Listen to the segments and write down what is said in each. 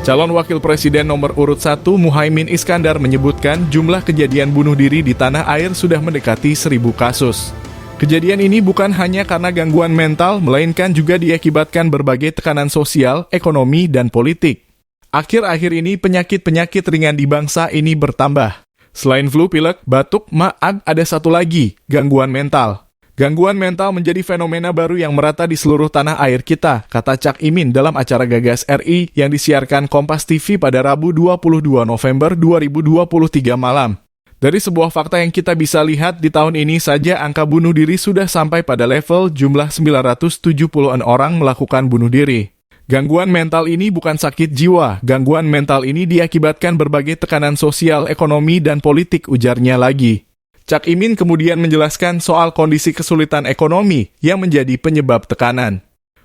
Calon Wakil Presiden nomor urut 1 Muhaimin Iskandar menyebutkan jumlah kejadian bunuh diri di tanah air sudah mendekati 1.000 kasus. Kejadian ini bukan hanya karena gangguan mental, melainkan juga diakibatkan berbagai tekanan sosial, ekonomi, dan politik. Akhir-akhir ini penyakit-penyakit ringan di bangsa ini bertambah. Selain flu, pilek, batuk, maag, ada satu lagi, gangguan mental. Gangguan mental menjadi fenomena baru yang merata di seluruh tanah air kita, kata Cak Imin dalam acara Gagas RI yang disiarkan Kompas TV pada Rabu 22 November 2023 malam. Dari sebuah fakta yang kita bisa lihat di tahun ini saja angka bunuh diri sudah sampai pada level jumlah 970-an orang melakukan bunuh diri. Gangguan mental ini bukan sakit jiwa, gangguan mental ini diakibatkan berbagai tekanan sosial, ekonomi, dan politik, ujarnya lagi. Cak Imin kemudian menjelaskan soal kondisi kesulitan ekonomi yang menjadi penyebab tekanan.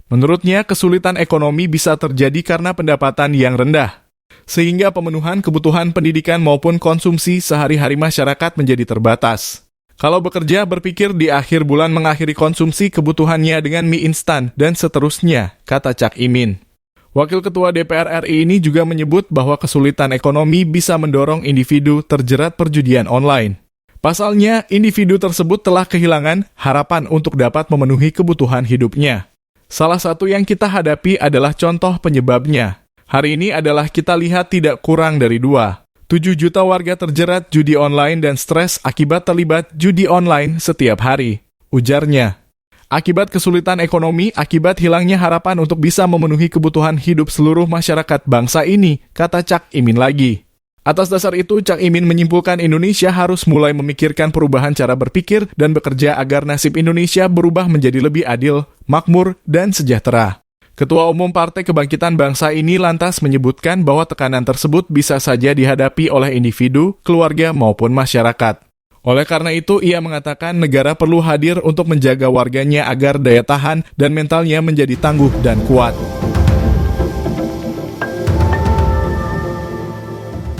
Menurutnya, kesulitan ekonomi bisa terjadi karena pendapatan yang rendah, sehingga pemenuhan kebutuhan pendidikan maupun konsumsi sehari-hari masyarakat menjadi terbatas. Kalau bekerja, berpikir di akhir bulan mengakhiri konsumsi kebutuhannya dengan mie instan dan seterusnya, kata Cak Imin. Wakil Ketua DPR RI ini juga menyebut bahwa kesulitan ekonomi bisa mendorong individu terjerat perjudian online. Pasalnya, individu tersebut telah kehilangan harapan untuk dapat memenuhi kebutuhan hidupnya. Salah satu yang kita hadapi adalah contoh penyebabnya. Hari ini adalah kita lihat tidak kurang dari 7 juta warga terjerat judi online dan stres akibat terlibat judi online setiap hari, ujarnya. Akibat kesulitan ekonomi, akibat hilangnya harapan untuk bisa memenuhi kebutuhan hidup seluruh masyarakat bangsa ini, kata Cak Imin lagi. Atas dasar itu, Cak Imin menyimpulkan Indonesia harus mulai memikirkan perubahan cara berpikir dan bekerja agar nasib Indonesia berubah menjadi lebih adil, makmur, dan sejahtera. Ketua Umum Partai Kebangkitan Bangsa ini lantas menyebutkan bahwa tekanan tersebut bisa saja dihadapi oleh individu, keluarga, maupun masyarakat. Oleh karena itu, ia mengatakan negara perlu hadir untuk menjaga warganya agar daya tahan dan mentalnya menjadi tangguh dan kuat.